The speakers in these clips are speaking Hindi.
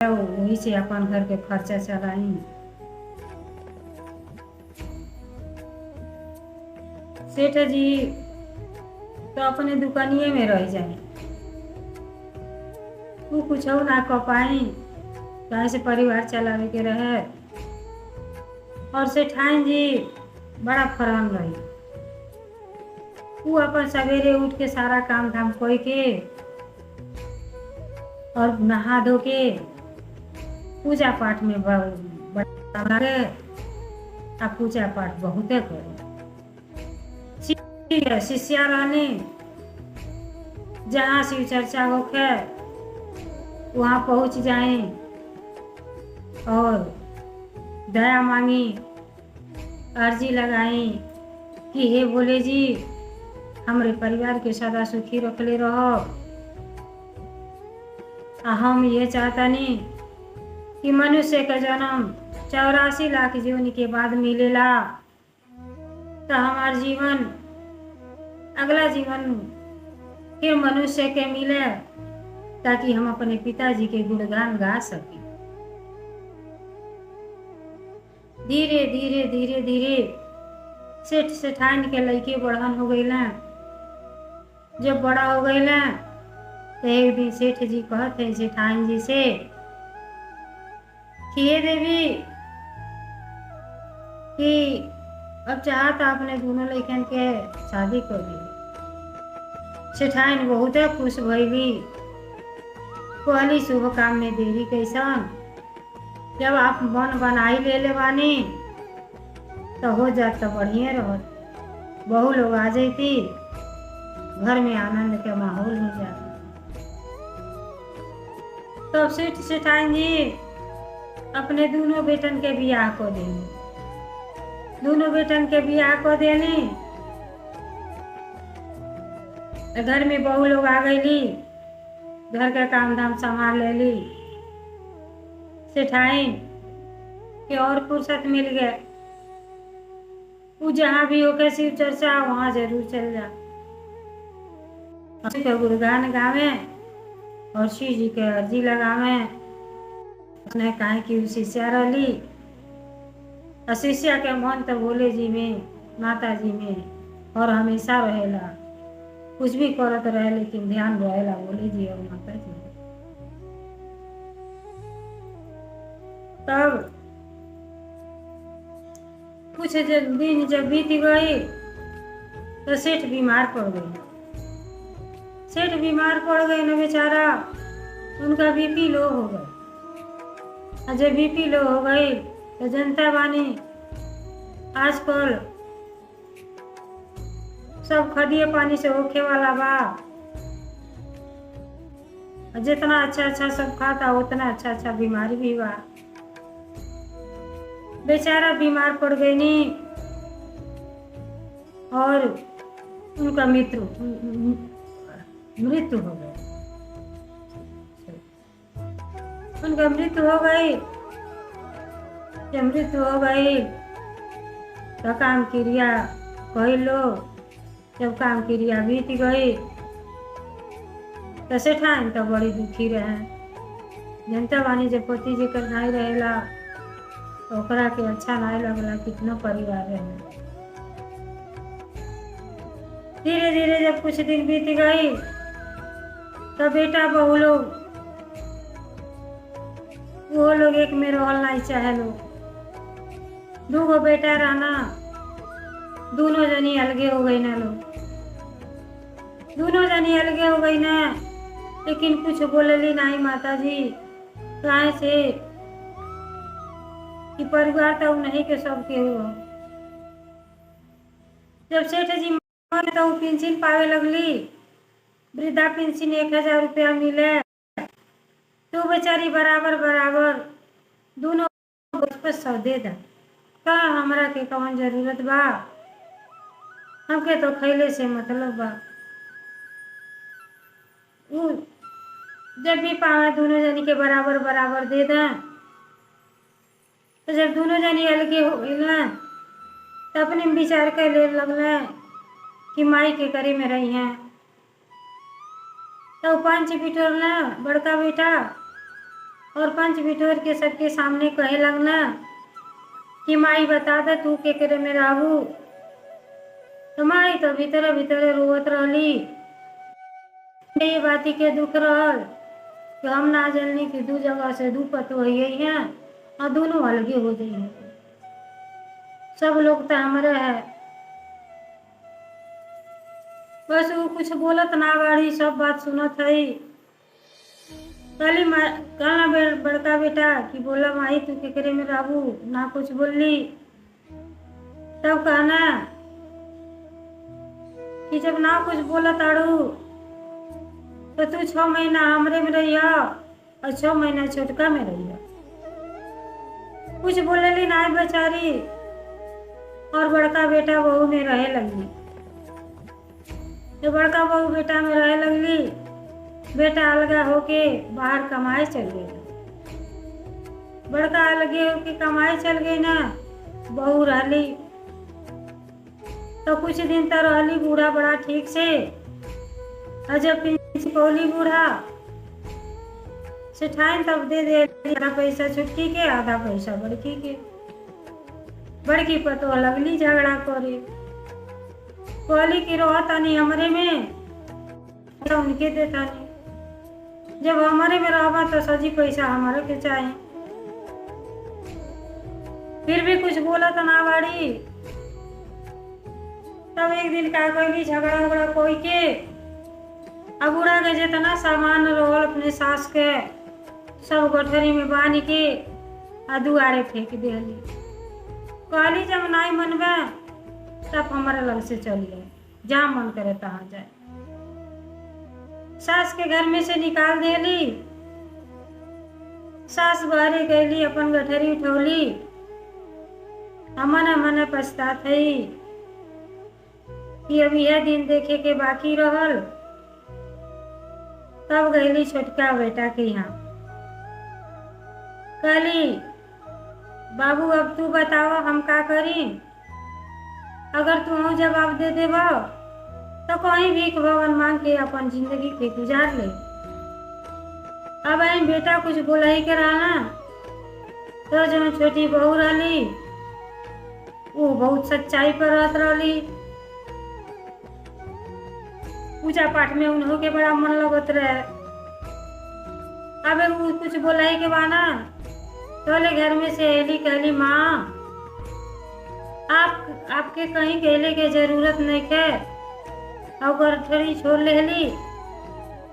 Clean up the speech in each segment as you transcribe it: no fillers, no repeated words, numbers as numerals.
वही से अपन घर के खर्चा चलाई। सेठ जी तो अपने दुकानिए में रह जाए, वो कुछ ना कर पाई, कहीं से परिवार चलावे के रहे। और सेठाइन जी बड़ा फरहन रही, वो अपन सवेरे उठ के सारा काम धाम कोई के और नहा धो के पूजा पाठ में लगे, आ पूजा पाठ बहुते करे। शिष्या रहने, जहाँ शिव चर्चा होके वहाँ पहुँच जाए और दया मांगी, अर्जी लगाई कि हे भोले जी हमारे परिवार के सदा सुखी रखले रहो। हम ये चाहता नहीं कि मनुष्य का जन्म 84 लाख जीवन के बाद मिलेला, तो हमार जीवन अगला जीवन फिर मनुष्य के मिले, ताकि हम अपने पिताजी के गुणगान गा सकें। धीरे धीरे धीरे धीरे सेठ सेठाइन के लड़के बढ़न हो गई। जब बड़ा हो गई तो एक दिन सेठ जी कहते सेठाइन जी से कि हे देवी कि अब चाहता अपने दोनों लड़कन के शादी कर दी। सेठाइन बहुत खुश भइली, कहली शुभ काम में देरी कैसन, जब आप मन बनाई ले बानी तो हो जात तो बढ़िया रहत, बहु लोग आ जाती, घर में आनंद के माहौल हो जाता। तब सेठ सेठाइन जी अपने दोनों बेटन के बियाह को देनी, दोनों बेटन के बियाह को देनी। घर में बहु लोग आ गईली, घर का काम धाम संभाल लेली। सेठाइन के और फुर्सत मिल गए, वो जहाँ भी होके शिव चर्चा वहाँ जरूर चल जा, शिव के गुणगान गावे और शिव जी के अर्जी लगावे। उसने कहा कि शिष्या रही, शिष्या के मन तो भोले जी में माता जी में और हमेशा रहेला, कुछ भी करत रहे लेकिन ध्यान रहेला भोले जी और माता जी। तब कुछ दिन जब बीत गई तो सेठ बीमार पड़ गई। सेठ बीमार पड़ गए ना बेचारा, उनका बीपी लो हो गया। जब बीपी लो हो गई तो जनता बानी आजकल सब खदिए पानी से होखे वाला बा, जितना अच्छा अच्छा सब खाता उतना अच्छा अच्छा बीमारी भी बा। बेचारा बीमार पड़ गई नी और उनका मृत्यु हो गई, उनका मृत्यु हो गई। जब मृत्यु हो गई तो काम क्रिया कही लो, जब काम क्रिया बीत गई तो सेठाइन तो बड़ी दुखी रहे। जनता बानी जब पति जी कर नहीं रहेला तो ओकरा के अच्छा नहीं लगला, कितना परिवार रहे। धीरे धीरे जब कुछ दिन बीत गई तो बेटा बहू लोग वो लोग एक में रहल नहीं चाहे लोग, दूगो बेटा रहना, दोनों जनी अलगे हो गई ना लोग, दोनों जनी अलगे हो गई ना। लेकिन कुछ बोलेली नहीं माता जी, कहाँ से कि परिवार तो नहीं के सब के हो। जब सेठ जी मर तो पेंशन पावे लगली, वृद्धा पेंशन 1000 रुपया मिले, तो बेचारी बराबर बराबर दोनों पर सौ दे दा। का हमरा के कौन जरूरत बा, हमके तो खैले से मतलब बा। जब भी पावे दोनों जनी के बराबर बराबर दे दा। तो जब दोनों जनी अलगे हो गई ना तो अपने विचार कर ले लगल कि माई के करे में रही हैं। तो 5 बिटोर ना बड़का बेटा और पंच बिठोर के सबके सामने कहे लगना कि माई बता दे तू के करे में रहू। तो माई तो भीतर भीतर रोवत रहली। ये बाती के दुख रहल कि हम ना जाननी कि दू जगह से दू पत हो हैं और दोनों अलगे हो जाइए। सब लोग तो हमारे है, बस वो कुछ बोलत ना बाड़ी, सब बात सुनत है। कहना बड़का बेटा कि बोला माई तू के करे में रहू, ना कुछ बोलली। तब कहना कि जब ना कुछ बोला ताड़ू तो तू 6 महीना हमरे में रहिया और 6 महीना छोटका में रहिया। कुछ बोलेली ना बेचारी, और बड़का बेटा बहू में रहे लगली। तो बड़का बहू बेटा में रहे लगली, बेटा अलगा होके बाहर कमाए चल गए। बड़का अलगे होके कमाए चल गई ना, बहू रहली। तो कुछ दिन तक रहली बूढ़ा बड़ा ठीक से। और जब पौली बूढ़ा से ठाइन तब दे दे आधा पैसा छुटकी के, आधा पैसा बड़की के। बड़की पतो लगली झगड़ा करे, कहली कि रहो तानी हमरे में, तो उनके देता नहीं। जब हमारे में रहबा तो सजी पैसा हमारे के चाहे। फिर भी कुछ बोला तो ना बाड़ी। तब एक दिन का कहली झगड़ा उगड़ा कोई के, अब बूढ़ा के जितना सामान रोल अपने सास के सब गठरी में बांध के आ दुआरे फेंक दिली। कहली जब नहीं मनबे तब हमारे लग से चलिए, जहाँ मन करे तहाँ जाए। सास के घर में से निकाल देली। सास बाहरे गईली, अपन गठरी उठौली। अमन अमन पछतात है कि अब यह दिन देखे के बाकी रहल। तब गईली छोटका बेटा के यहाँ, कहली बाबू अब तू बताओ हम का करी। अगर तू जवाब दे देब तो कहीं भीख भवन मांग के अपन जिंदगी के गुजार ले। अब आई बेटा कुछ बोला ही के रहना। तो जो छोटी बहू रही वो बहुत सच्चाई पर रहत रही। पूजा पाठ में उन्हों के बड़ा मन लगत रहे। अब वो कुछ बोला ही के बाना तोले घर में से एली, कहली माँ आपके कहीं गेले के जरूरत नहीं है। और गठरी छोड़ लेली,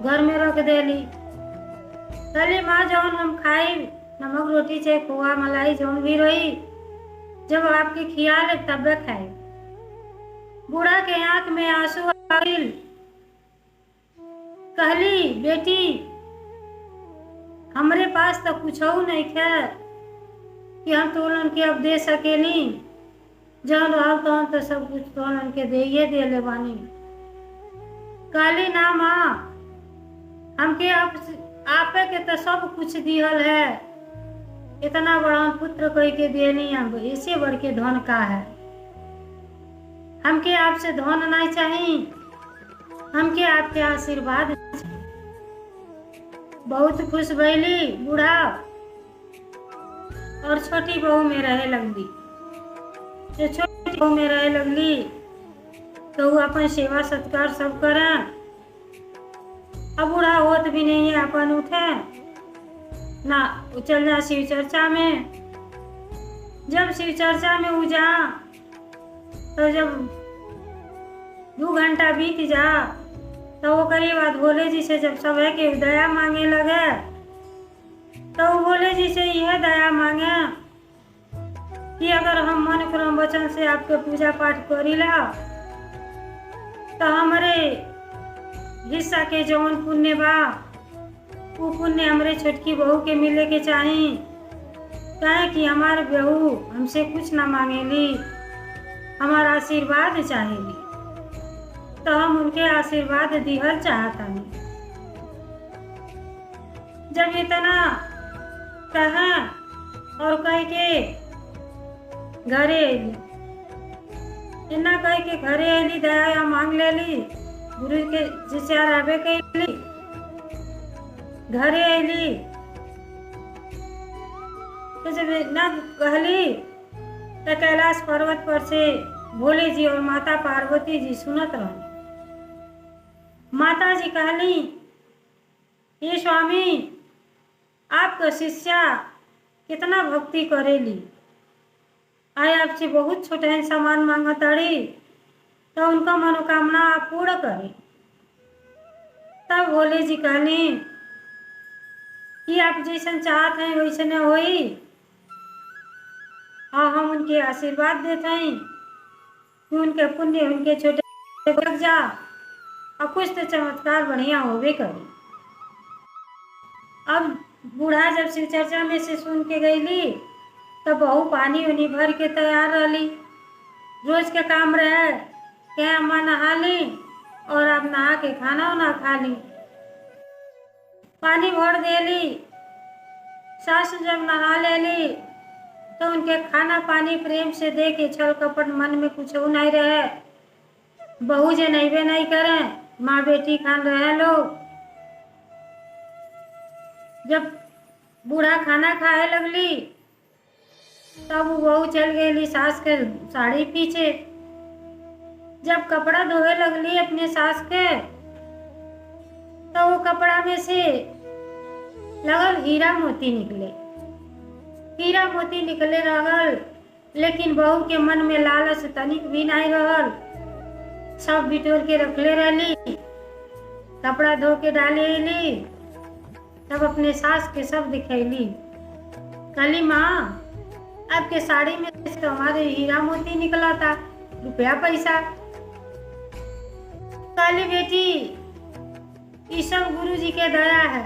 घर में रख देली। कहली माँ जौन हम खाई नमक रोटी चाहे खोआ मलाई जौन भी रही, जब आपके खियाल तब खाए। बूढ़ा के आंख में आंसू आइल। कहली बेटी हमरे पास तो कुछ नहीं है कि हम तोलन के अब दे सकेली। जौन रहल तौन तो सब कुछ तोलन के दे ले बानी। कहली ना माँ हमके आपे के तो सब कुछ दिहल है। इतना बड़ा पुत्र कोई के देनी, अब इससे बढ़ के धन का है। हमके आपसे धन नहीं चाहिए, हमके आपके आशीर्वाद। बहुत खुश भैली बूढ़ा और छोटी बहू में रहे लगली। जो छोटी बहू में रहे लगली तो वो अपन सेवा सत्कार सब करे। अब बूढ़ा होत भी नहीं है, अपन उठे ना चल जा शिव चर्चा में। जब शिव चर्चा में वो जा तो जब 2 घंटा बीत जा तो वो करीब बाद भोले जी से जब सब है कि दया मांगे लगे तो वो भोले जी से यह दया मांगे कि अगर हम मन क्रम वचन से आपके पूजा पाठ करीला तो हमारे हिस्सा के जौन पुण्य बा वो पुण्य हमारे छोटकी बहू के मिले के चाहिए। कहे कि हमारे बहू हमसे कुछ ना मांगेली, हमारा आशीर्वाद चाहेली, तो हम उनके आशीर्वाद दिहल चाहता नहीं। जब इतना कहा और कह के घरे अली, इतना कह के घरे अली, दया मांग लेली, गुरु के जिसे आवे कैली, घरे अली तो जब ना कहली तो कैलाश पर्वत पर से भोले जी और माता पार्वती जी सुनत रहे। माता जी कहली, ये स्वामी आपका शिष्या कितना भक्ति करेली, आय आपसे बहुत छोटे सामान मांगताड़ी, तो उनका मनोकामना आप पूर्ण करें। तब भोले जी कहली कि आप जैसन चाहत हैं वैसे होई, और हम उनके आशीर्वाद देते हैं कि उनके पुण्य उनके छोटे लग जा और कुछ तो चमत्कार बढ़िया होवे करे। अब बूढ़ा जब शिव चर्चा में से सुन के गईली तो बहू पानी उनी भर के तैयार रहली। रोज के काम रहे कि अम्मा नहा ली और अब नहा के खाना उना खा ली। पानी भर देली। सास जब नहा लेली तो उनके खाना पानी प्रेम से दे के छल कपट मन में कुछ नहीं रहे। बहू जे नहीं नहीं करे, माँ बेटी खान रहे लोग। जब बूढ़ा खाना खाए लगली तब वो बहू चल गई सास के साड़ी पीछे। जब कपड़ा धोए लगली अपने सास के तो वो कपड़ा में से लगल हीरा मोती निकले। हीरा मोती निकले रहल, लेकिन बहू के मन में लालच तनिक भी नहीं रहल। सब बिटोर के रखले रहली। कपड़ा धो के डाले ली, तब अपने सास के सब दिखैली। कहली, माँ आपके साड़ी में तो हमारे हीरा मोती निकला था, रुपया पैसा। कहली, बेटी ये सब गुरु जी के दया है,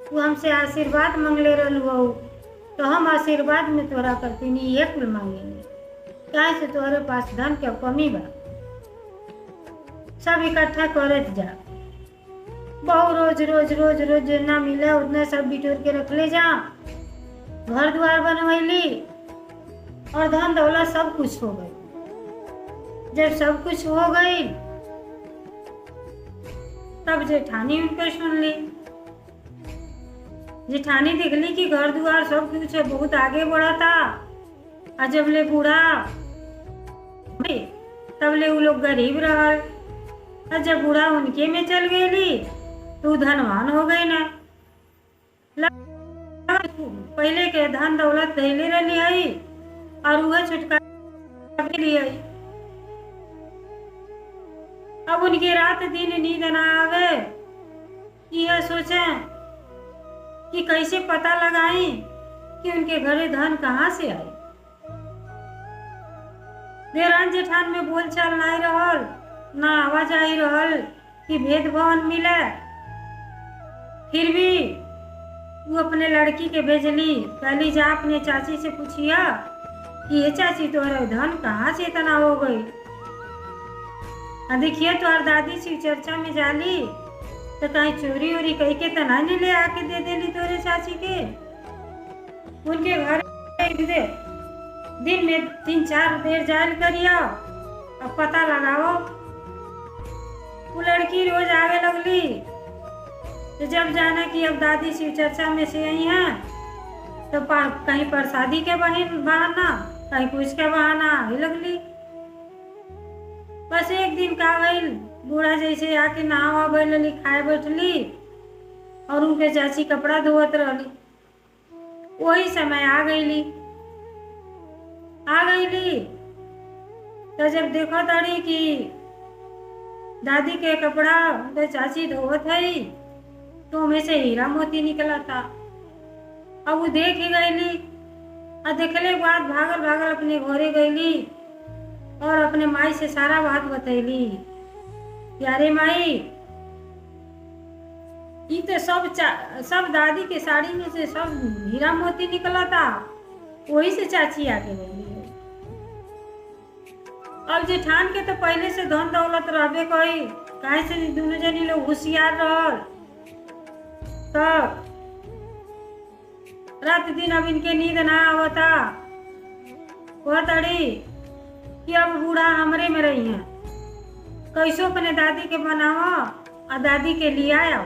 तू हमसे आशीर्वाद मांगले रहलू, तो हम आशीर्वाद में तोरा करती नहीं ये कुल मांगेंगे, क्या से तोहरे पास धन के कमी बा, सब इकट्ठा करत जा। बहु रोज रोज रोज रोज ना मिले उतने सब बिटोर के रख ले जा। घर द्वार बनवैली और धन दौलत सब कुछ हो गई। जब सब कुछ हो गई तब जेठानी उनकर सुन ली। जेठानी देखली कि घर द्वार सब कुछ बहुत आगे बढ़ा था, और जब ले बूढ़ा तब ले वो लोग गरीब रहल, और जब बूढ़ा उनके में चल गई तो धनवान हो गई ना। पहले के धन दौलत धैले रही है और वह छुटकारा लिए। अब उनके रात दिन नींद ना आवे, यह सोचे कि कैसे पता लगाएं कि उनके घरे धन कहाँ से आए। देरान जेठान में बोलचाल नहीं रहल, ना आवाजाही रहल कि भेदभाव मिले। फिर भी वो अपने लड़की के भेजली, कहली जा अपने चाची से पूछिया कि ये चाची तोहरे धन कहाँ से इतना हो गई। देखिए तोहर दादी शिव चर्चा में जाली तो कहीं चोरी वोरी कही के तना नहीं ले आके दे देली तोरे चाची के। उनके घर दिन में 3-4 बेर जायल करिया और पता लगाओ। वो लड़की रोज आवे लगली, तो जब जाना कि अब दादी शिव चर्चा में से आई हैं तो कहीं प्रसादी के बहाना, कहीं कुछ के बहाना आवे लगली। बस एक दिन का भइल, बूढ़ा जैसे आके नहावा बैठली, खाए बैठली और उनके चाची कपड़ा धोवत रहली। वही समय आ गईली। तो जब देखो ताड़ी कि दादी के कपड़ा उनके चाची धोवत है तो उनमें से हीरा मोती निकला था। अब वो देख ही गईली और देखले बाद भागल भागल अपने घरे गईली और अपने माई से सारा बात बतैली। यारे माई, ये तो सब दादी के साड़ी में से सब हीरा मोती निकला था, वही से चाची आके गई। अब जेठान के तो पहले से धन दौलत रहबे कई, काहे से दोनों जनी लोग होशियार रहल। तब रात दिन अब इनके नींद ना आवता। वह तड़ी कि अब बूढ़ा हमरे में रही है, कैसो अपने दादी के बनावा और दादी के लिए आओ।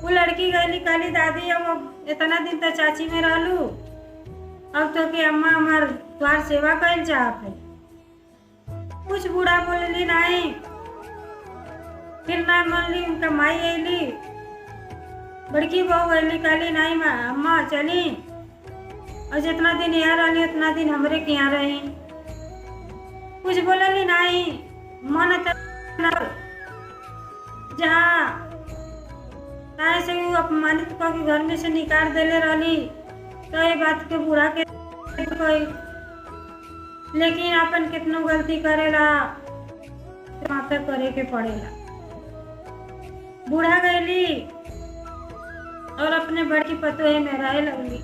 वो लड़की गई कहली दादी अब इतना दिन तक चाची में रहलू, अब तो कि अम्मा हमार तुम्हार सेवा कैल चाहत है। कुछ बूढ़ा बोलली नहीं, फिर ना मनली। उनका माई अली, बड़की बहू अली, कहली नहीं अम्मा चली, और जितना दिन यहाँ रही उतना दिन हमरे के यहाँ रही। कुछ बोलली नहीं, मन जहाँ से वो अपमानित कर के घर में से निकाल देले रही, तो ये बात के बुरा के कोई, लेकिन अपन कितनो गलती करेला माफे करे के पड़ेला। बूढ़ा गईली और अपने बड़की पतोहे में रहे लगली।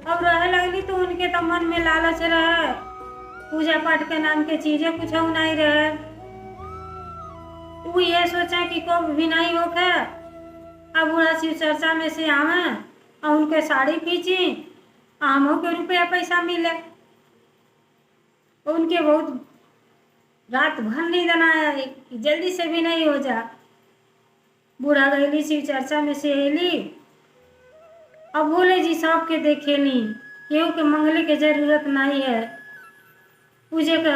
अब रहे लगली तो उनके तो मन में लालच रहे, पूजा पाठ के नाम के चीजें कुछ नहीं रहे। वो ये सोचा कि को भी नहीं होके अब बूढ़ा शिव चर्चा में से आवे और उनके साड़ी खींची, आमों के रुपया पैसा मिले। उनके बहुत रात भर नींद ना आया, जल्दी से भी नहीं हो जा। बूढ़ा गईली शिव चर्चा में से एली, अब बोले जी सबके देखेली, केहू के मंगले के जरूरत नहीं है, पूजे के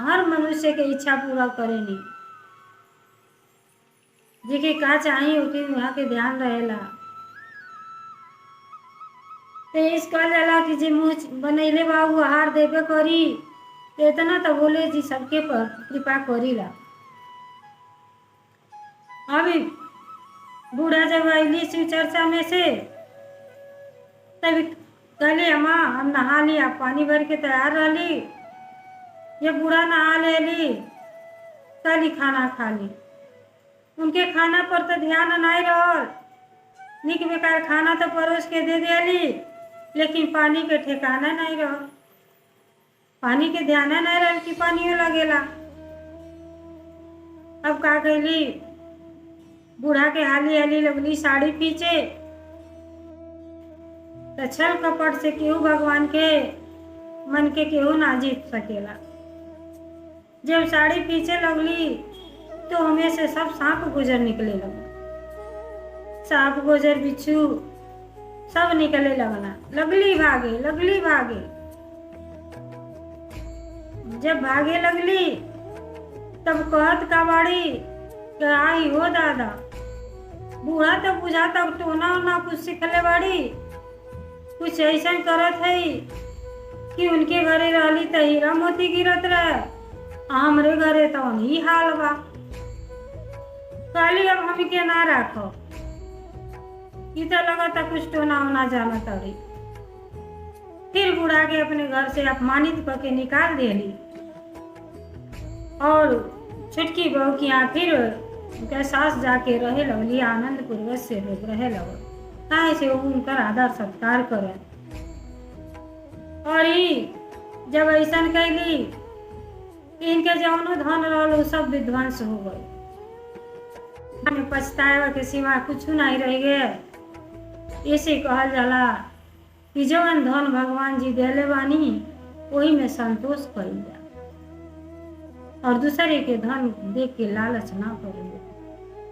हर मनुष्य के इच्छा पूरा करेली। जेके का चाहिए उनके वहाँ के ध्यान रहेला। तो इस कहा जाला कि जे मुँह बनैले बा वो आहार देवे करी, तो इतना तो बोले जी सबके पर कृपा करीला। अभी बूढ़ा जब अली शिव चर्चा में से, तभी कहली अम्मा हम नहा लिया, पानी भर के तैयार रही। ये बूढ़ा नहा लेली, कहली खाना खा ली। उनके खाना पर तो ध्यान नहीं रहल, निक बेकार खाना तो परोस के दे देली, लेकिन पानी के ठिकाना नहीं रहल। पानी के ध्यान नहीं रहल कि पानियो लगेला। अब का कैली, बूढ़ा के हाली हाली लगली साड़ी पीछे। तो छल कपट से केहू भगवान के मन के केहू ना जीत सकेला। जब साड़ी पीछे लगली तो हमें से सब सांप गुजर निकले लगा। सांप गुजर बिच्छू सब निकले लगना, लगली भागे। जब भागे लगली तब कहत का बाड़ी कि आई हो दादा। बूढ़ा तो बुझा तब टोना ओना कुछ सिखले बाड़ी, कुछ ऐसा करत है कि उनके घरे रहली तो हीरा मोती गिरत रहे, हमरे घरे तो नहीं हाल बा। कहली अब हम के ना रखो, तो लगा था कुछ टोना होना जाना तड़ी। फिर बूढ़ा के अपने घर से अपमानित करके निकाल देली, और छुटकी बहू की यहाँ फिर उनके सास जाके रहे लगली, आनंद पूर्वक से लोग रहे लगल, ताकि से उनका आदर सत्कार करे। और जब ऐसा कैली इनके जौनो धन रहल सब विध्वंस हो गए, पछतावा के सिवा कुछ नहीं रह गए। इसे कहल जाला कि जवन धन भगवान जी देले बानी वही में संतोष कइल जा, और दूसरे के धन देख के लालच ना करें।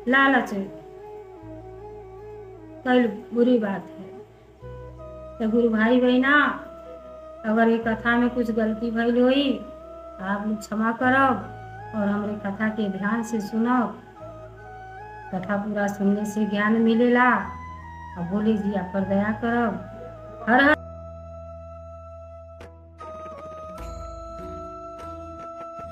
लालच कई बुरी बात है। तो गुरु भाई बहना, अगर ये कथा में कुछ गलती भइल होई तो आप लोग क्षमा करब, और हमारे कथा के ध्यान से सुनब। कथा पूरा सुनने से ज्ञान मिलेला, और भोले जी आप पर दया करब। हर हर